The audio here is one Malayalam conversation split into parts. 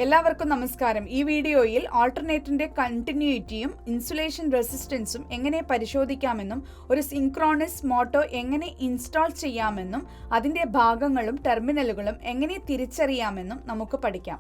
എല്ലാവർക്കും നമസ്കാരം. ഈ വീഡിയോയിൽ ആൾട്ടർനേറ്ററിന്റെ കണ്ടിന്യൂറ്റിയും ഇൻസുലേഷൻ റെസിസ്റ്റൻസും എങ്ങനെ പരിശോധിക്കാമെന്നും ഒരു സിങ്ക്രോണസ് മോട്ടോ എങ്ങനെ ഇൻസ്റ്റാൾ ചെയ്യാമെന്നും അതിന്റെ ഭാഗങ്ങളും ടെർമിനലുകളും എങ്ങനെ തിരിച്ചറിയാമെന്നും നമുക്ക് പഠിക്കാം.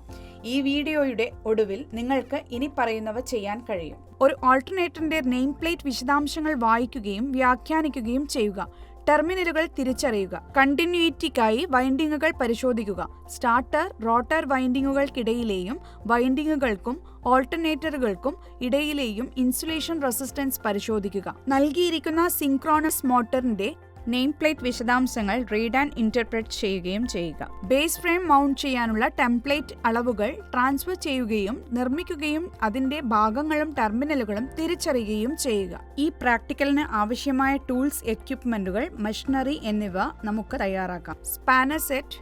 ഈ വീഡിയോയുടെ ഒടുവിൽ നിങ്ങൾക്ക് ഇനി പറയുന്നവ ചെയ്യാൻ കഴിയും. ഒരു ആൾട്ടർനേറ്ററിന്റെ നെയിം പ്ലേറ്റ് വിശദാംശങ്ങൾ വായിക്കുകയും വ്യാഖ്യാനിക്കുകയും ചെയ്യുക. ടെർമിനലുകൾ തിരിച്ചറിയുക. കണ്ടിന്യൂയിറ്റിക്കായി വൈൻഡിങ്ങുകൾ പരിശോധിക്കുക. സ്റ്റാർട്ടർ, റോട്ടർ വൈൻഡിങ്ങുകൾക്കിടയിലെയും വൈൻഡിങ്ങുകൾക്കും ഓൾട്ടർനേറ്ററുകൾക്കും ഇടയിലെയും ഇൻസുലേഷൻ റെസിസ്റ്റൻസ് പരിശോധിക്കുക. നൽകിയിരിക്കുന്ന സിങ്ക്രോണസ് മോട്ടറിന്റെ നെയിം പ്ലേറ്റ് വിശദാംശങ്ങൾ റീഡ് ആൻഡ് ഇന്റർപ്രറ്റ് ചെയ്യുകയും ചെയ്യുക. ബേസ് ഫ്രെയിം മൗണ്ട് ചെയ്യാനുള്ള ടെംപ്ലേറ്റ് അളവുകൾ ട്രാൻസ്ഫർ ചെയ്യുകയും നിർമ്മിക്കുകയും അതിന്റെ ഭാഗങ്ങളും ടെർമിനലുകളും തിരിച്ചറിയുകയും ചെയ്യുക. ഈ പ്രാക്ടിക്കലിന് ആവശ്യമായ ടൂൾസ്, എക്യുപ്മെന്റുകൾ, മെഷീനറി എന്നിവ നമുക്ക് തയ്യാറാക്കാം. Spanner set,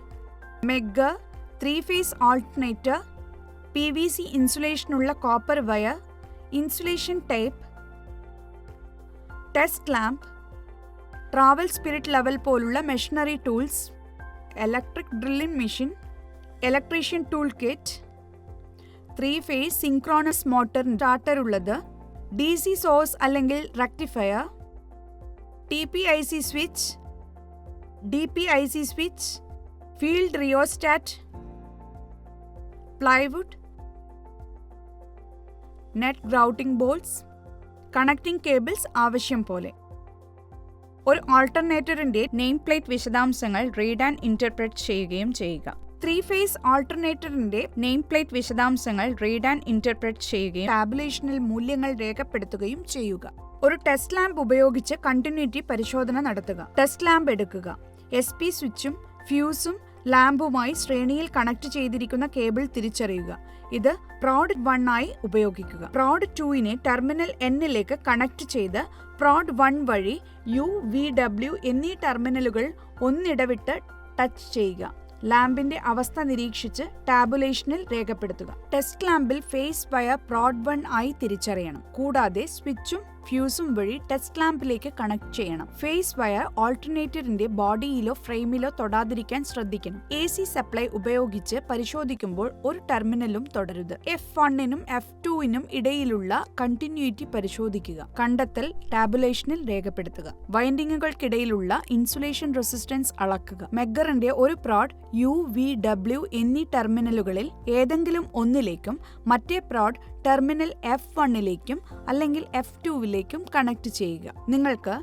megger, 3-phase alternator, PVC ഇൻസുലേഷനുള്ള copper wire, insulation tape, test lamp, travel spirit level പോലുള്ള machinery tools, electric drilling machine, electrician tool kit, 3-phase synchronous motor starter ഉള്ളത്, DC സോഴ്സ് അല്ലെങ്കിൽ rectifier, TPIC switch, DPIC switch, field rheostat, plywood, net grouting bolts, connecting cables ആവശ്യം പോലെ. ഒരു ആൾട്ടർനേറ്ററിന്റെ നെയിം പ്ലേറ്റ് വിശദാംശങ്ങൾ റീഡ് ആൻഡ് ഇന്റർപ്രറ്റ് ചെയ്യുകയും ചെയ്യുക. 3-phase ആൾട്ടർനേറ്ററിന്റെ നെയിം പ്ലേറ്റ് വിശദാംശങ്ങൾ റീഡ് ആൻഡ് ഇന്റർപ്രറ്റ് ചെയ്യുകയും ടാബുലേഷനിൽ മൂല്യങ്ങൾ രേഖപ്പെടുത്തുകയും ചെയ്യുക. ഒരു ടെസ്റ്റ് ലാമ്പ് ഉപയോഗിച്ച് കണ്ടിന്യൂറ്റി പരിശോധന നടത്തുക. ടെസ്റ്റ് ലാമ്പ് എടുക്കുക. SP സ്വിച്ചും ഫ്യൂസും ലാമ്പുമായി ശ്രേണിയിൽ കണക്ട് ചെയ്തിരിക്കുന്ന കേബിൾ തിരിച്ചറിയുക. ഇത് പ്രോഡ് 1 ആയി ഉപയോഗിക്കുക. പ്രോഡ് 2നെ ടെർമിനൽ Nലേക്ക് കണക്ട് ചെയ്ത് പ്രോഡ് 1 വഴി UVW എന്നീ ടെർമിനലുകൾ ഒന്നിടവിട്ട് ടച്ച് ചെയ്യുക. ലാമ്പിന്റെ അവസ്ഥ നിരീക്ഷിച്ച് ടാബുലേഷനിൽ രേഖപ്പെടുത്തുക. ടെസ്റ്റ് ലാമ്പിൽ ഫേസ് വയർ പ്രോഡ് 1 ആയി തിരിച്ചറിയണം. കൂടാതെ സ്വിച്ചും ഫ്യൂസും വഴി ടെസ്റ്റ് ലാമ്പിലേക്ക് കണക്ട് ചെയ്യണം. ഫേസ് വയർ ഓൾട്ടർനേറ്ററിന്റെ ബോഡിയിലോ ഫ്രെയിമിലോ തൊടാതിരിക്കാൻ ശ്രദ്ധിക്കണം. AC സപ്ലൈ ഉപയോഗിച്ച് പരിശോധിക്കുമ്പോൾ ഒരു ടെർമിനലും തൊടരുത്. F1നും F2നും ഇടയിലുള്ള കണ്ടിന്യൂറ്റി പരിശോധിക്കുക. കണ്ടെത്തൽ ടാബുലേഷനിൽ രേഖപ്പെടുത്തുക. വൈൻഡിങ്ങുകൾക്കിടയിലുള്ള ഇൻസുലേഷൻ റെസിസ്റ്റൻസ് അളക്കുക. മെഗ്ഗറിന്റെ ഒരു പ്രോഡ് UVW എന്നീ ടെർമിനലുകളിൽ ഏതെങ്കിലും ഒന്നിലേക്കും മറ്റേ പ്രോഡ് ടെർമിനൽ F1ലേക്കും അല്ലെങ്കിൽ F2ലേക്കും കണക്ട് ചെയ്യുക. നിങ്ങൾക്ക്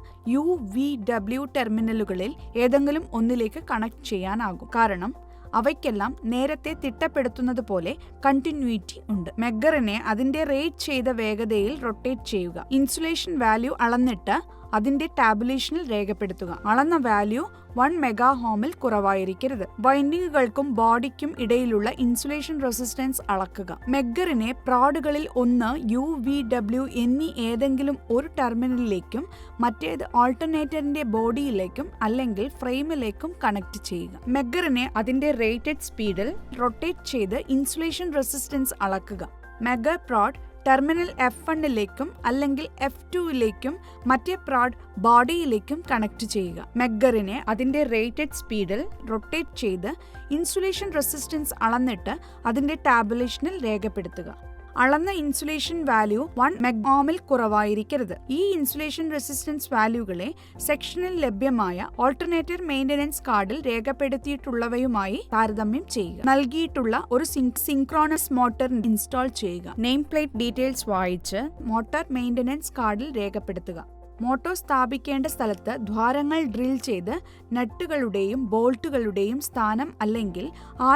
UVW ടെർമിനലുകളിൽ ഏതെങ്കിലും ഒന്നിലേക്ക് കണക്ട് ചെയ്യാനാകും. കാരണം അവയ്ക്കെല്ലാം നേരത്തെ തിട്ടപ്പെടുത്തുന്നത് പോലെ കണ്ടിന്യൂറ്റി ഉണ്ട്. മെഗ്ഗറിനെ അതിന്റെ റേറ്റ് ചെയ്ത വേഗതയിൽ റൊട്ടേറ്റ് ചെയ്യുക. ഇൻസുലേഷൻ വാല്യൂ അളന്നിട്ട് അതിന്റെ ടാബുലേഷനിൽ രേഖപ്പെടുത്തുക. അളന്ന വാല്യൂ 1 മെഗാഹോമിൽ കുറവായിരിക്കരുത്. വൈൻഡിങ്ങുകൾക്കും ബോഡിക്കും ഇടയിലുള്ള ഇൻസുലേഷൻ റെസിസ്റ്റൻസ് അളക്കുക. മെഗ്ഗറിനെ പ്രോഡുകളിൽ ഒന്ന് UVW എന്നീ ഏതെങ്കിലും ഒരു ടെർമിനലിലേക്കും മറ്റേത് ഓൾട്ടർനേറ്ററിന്റെ ബോഡിയിലേക്കും അല്ലെങ്കിൽ ഫ്രെയിമിലേക്കും കണക്ട് ചെയ്യുക. മെഗ്ഗറിനെ അതിന്റെ റേറ്റഡ് സ്പീഡിൽ റൊട്ടേറ്റ് ചെയ്ത് ഇൻസുലേഷൻ റെസിസ്റ്റൻസ് അളക്കുക. മെഗ്ഗർ പ്രോഡ് ടെർമിനൽ F1ലേക്കും അല്ലെങ്കിൽ F2ലേക്കും മറ്റേ പ്രോഡ് ബോഡിയിലേക്കും കണക്ട് ചെയ്യുക. മെഗ്ഗറിനെ അതിന്റെ റേറ്റഡ് സ്പീഡിൽ റൊട്ടേറ്റ് ചെയ്ത് ഇൻസുലേഷൻ റെസിസ്റ്റൻസ് അളന്നിട്ട് അതിന്റെ ടാബുലേഷനിൽ രേഖപ്പെടുത്തുക. അളന്ന ഇൻസുലേഷൻ വാല്യൂ 1 മെഗാഓമിൽ കുറവായിരിക്കരുത്. ഈ ഇൻസുലേഷൻ റെസിസ്റ്റൻസ് വാല്യൂകളെ സെക്ഷനിൽ ലഭ്യമായ ഓൾട്ടർനേറ്റർ മെയിന്റനൻസ് കാർഡിൽ രേഖപ്പെടുത്തിയിട്ടുള്ളവയുമായി താരതമ്യം ചെയ്യുക. നൽകിയിട്ടുള്ള ഒരു സിങ്ക്രോണസ് മോട്ടർ ഇൻസ്റ്റാൾ ചെയ്യുക. നെയിം പ്ലേറ്റ് ഡീറ്റെയിൽസ് വായിച്ച് മോട്ടോർ മെയിന്റനൻസ് കാർഡിൽ രേഖപ്പെടുത്തുക. മോട്ടോർ സ്ഥാപിക്കേണ്ട സ്ഥലത്ത് ദ്വാരങ്ങൾ ഡ്രിൽ ചെയ്ത് നട്ടുകളുടെയും ബോൾട്ടുകളുടെയും സ്ഥാനം അല്ലെങ്കിൽ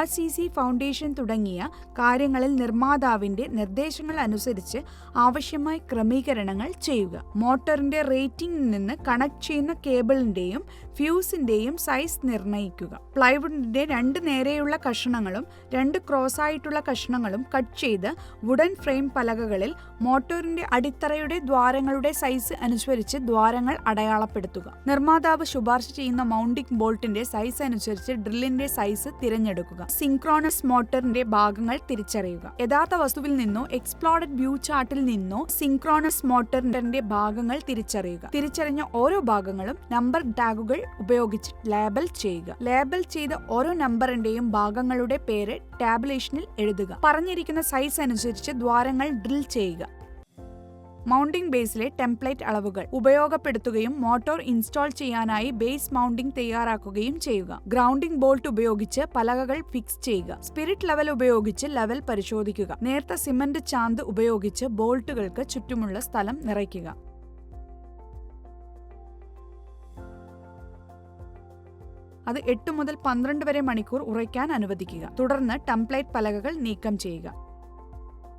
RCC ഫൗണ്ടേഷൻ തുടങ്ങിയ കാര്യങ്ങളിൽ നിർമ്മാതാവിന്റെ നിർദ്ദേശങ്ങൾ അനുസരിച്ച് ആവശ്യമായ ക്രമീകരണങ്ങൾ ചെയ്യുക. മോട്ടോറിന്റെ റേറ്റിംഗിൽ നിന്ന് കണക്ട് ചെയ്യുന്ന കേബിളിന്റെയും ഫ്യൂസിന്റെയും സൈസ് നിർണ്ണയിക്കുക. പ്ലൈവുഡിന്റെ 2 നേരെയുള്ള കഷണങ്ങളും 2 ക്രോസ് ആയിട്ടുള്ള കഷണങ്ങളും കട്ട് ചെയ്ത് വുഡൻ ഫ്രെയിം പലകകളിൽ മോട്ടോറിന്റെ അടിത്തറയുടെ ദ്വാരങ്ങളുടെ സൈസ് അനുസരിച്ച് അനുസരിച്ച് ദ്വാരങ്ങൾ അടയാളപ്പെടുത്തുക. നിർമ്മാതാവ് ശുപാർശ ചെയ്യുന്ന മൗണ്ടിംഗ് ബോൾട്ടിന്റെ സൈസ് അനുസരിച്ച് ഡ്രില്ലിന്റെ സൈസ് തിരഞ്ഞെടുക്കുക. സിൻക്രോണസ് മോട്ടറിന്റെ ഭാഗങ്ങൾ തിരിച്ചറിയുക. യഥാർത്ഥ വസ്തുവിൽ നിന്നോ എക്സ്പ്ലോഡഡ് വ്യൂ ചാർട്ടിൽ നിന്നോ സിൻക്രോണസ് മോട്ടറിന്റെ ഭാഗങ്ങൾ തിരിച്ചറിയുക. തിരിച്ചറിഞ്ഞ ഓരോ ഭാഗങ്ങളും നമ്പർ ടാഗുകൾ ഉപയോഗിച്ച് ലേബൽ ചെയ്യുക. ലേബൽ ചെയ്ത ഓരോ നമ്പറിന്റെയും ഭാഗങ്ങളുടെ പേര് ടാബുലേഷനിൽ എഴുതുക. പറഞ്ഞിരിക്കുന്ന സൈസ് അനുസരിച്ച് ദ്വാരങ്ങൾ ഡ്രിൽ ചെയ്യുക. മൗണ്ടിംഗ് ബേസിലെ ടെംപ്ലേറ്റ് അളവുകൾ ഉപയോഗപ്പെടുത്തുകയും മോട്ടോർ ഇൻസ്റ്റാൾ ചെയ്യാനായി ബേസ് മൗണ്ടിംഗ് തയ്യാറാക്കുകയും ചെയ്യുക. ഗ്രൗണ്ടിംഗ് ബോൾട്ട് ഉപയോഗിച്ച് പലകകൾ ഫിക്സ് ചെയ്യുക. സ്പിരിറ്റ് ലെവൽ ഉപയോഗിച്ച് ലെവൽ പരിശോധിക്കുക. നേർത്ത സിമന്റ് ചാന്ത് ഉപയോഗിച്ച് ബോൾട്ടുകൾക്ക് ചുറ്റുമുള്ള സ്ഥലം നിറയ്ക്കുക. അത് 8 മുതൽ 12 വരെ മണിക്കൂർ ഉറയ്ക്കാൻ അനുവദിക്കുക. തുടർന്ന് ടെംപ്ലേറ്റ് പലകകൾ നീക്കം ചെയ്യുക.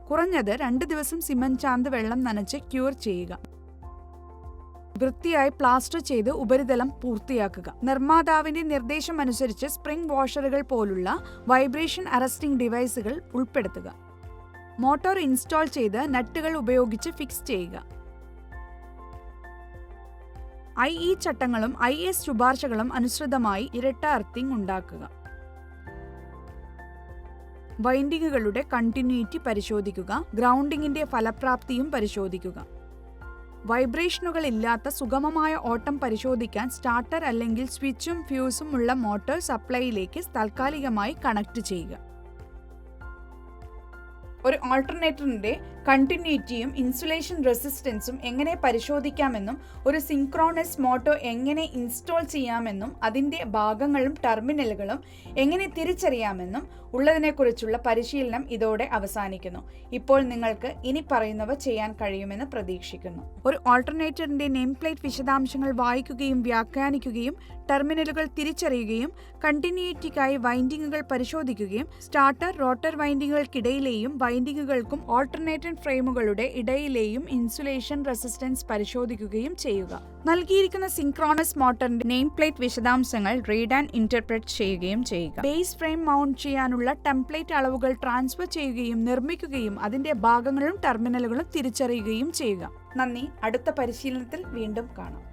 കുറഞ്ഞത് 2 ദിവസം സിമന്റ് ചാന്ത് വെള്ളം നനച്ച് ക്യൂർ ചെയ്യുക. വൃത്തിയായി പ്ലാസ്റ്റർ ചെയ്ത് ഉപരിതലം പൂർത്തിയാക്കുക. നിർമ്മാതാവിന്റെ നിർദ്ദേശം അനുസരിച്ച് സ്പ്രിംഗ് വാഷറുകൾ പോലുള്ള വൈബ്രേഷൻ അറസ്റ്റിംഗ് ഡിവൈസുകൾ ഉൾപ്പെടുത്തുക. മോട്ടോർ ഇൻസ്റ്റാൾ ചെയ്ത് നട്ടുകൾ ഉപയോഗിച്ച് ഫിക്സ് ചെയ്യുക. IE ചട്ടങ്ങളും IS ശുപാർശകളും അനുസൃതമായി ഇരട്ട എർത്തിംഗ് ഉണ്ടാക്കുക. വൈൻഡിങ്ങുകളുടെ കണ്ടിന്യൂറ്റി പരിശോധിക്കുക. ഗ്രൗണ്ടിങ്ങിന്റെ ഫലപ്രാപ്തിയും പരിശോധിക്കുക. വൈബ്രേഷനുകൾ ഇല്ലാത്ത സുഗമമായ ഓട്ടം പരിശോധിക്കാൻ സ്റ്റാർട്ടർ അല്ലെങ്കിൽ സ്വിച്ചും ഫ്യൂസും ഉള്ള മോട്ടോർ സപ്ലൈയിലേക്ക് താൽക്കാലികമായി കണക്ട് ചെയ്യുക. ഒരു ആൾട്ടർനേറ്ററിന്റെ കണ്ടിന്യൂറ്റിയും ഇൻസുലേഷൻ റെസിസ്റ്റൻസും എങ്ങനെ പരിശോധിക്കാമെന്നും ഒരു സിൻക്രോണസ് മോട്ടോർ എങ്ങനെ ഇൻസ്റ്റാൾ ചെയ്യാമെന്നും അതിന്റെ ഭാഗങ്ങളും ടെർമിനലുകളും എങ്ങനെ തിരിച്ചറിയാമെന്നും ഉള്ളതിനെക്കുറിച്ചുള്ള പരിശീലനം ഇതോടെ അവസാനിക്കുന്നു. ഇപ്പോൾ നിങ്ങൾക്ക് ഇനി പറയുന്നവ ചെയ്യാൻ കഴിയുമെന്ന് പ്രതീക്ഷിക്കുന്നു. ഒരു ആൾട്ടർനേറ്ററിന്റെ നെയിം പ്ലേറ്റ് വിശദാംശങ്ങൾ വായിക്കുകയും വ്യാഖ്യാനിക്കുകയും ടെർമിനലുകൾ തിരിച്ചറിയുകയും കണ്ടിന്യൂറ്റിക്കായി വൈൻഡിങ്ങുകൾ പരിശോധിക്കുകയും സ്റ്റാർട്ടർ റോട്ടർ വൈൻഡിങ്ങുകൾക്കിടയിലെയും വൈൻഡിങ്ങുകൾക്കും ഓൾട്ടർനേറ്റർ ഫ്രെയിമുകളുടെ ഇടയിലെയും ഇൻസുലേഷൻ റെസിസ്റ്റൻസ് പരിശോധിക്കുകയും ചെയ്യുക. നൽകിയിരിക്കുന്ന സിൻക്രോണസ് മോട്ടറിന്റെ നെയിം പ്ലേറ്റ് വിശദാംശങ്ങൾ റീഡ് ആൻഡ് ഇന്റർപ്രറ്റ് ചെയ്യുകയും ചെയ്യുക. ബേസ് ഫ്രെയിം മൗണ്ട് ചെയ്യാനുള്ള ടെംപ്ലേറ്റ് അളവുകൾ ട്രാൻസ്ഫർ ചെയ്യുകയും നിർമ്മിക്കുകയും അതിന്റെ ഭാഗങ്ങളും ടെർമിനലുകളും തിരിച്ചറിയുകയും ചെയ്യുക. നന്ദി. അടുത്ത പരിശീലനത്തിൽ വീണ്ടും കാണാം.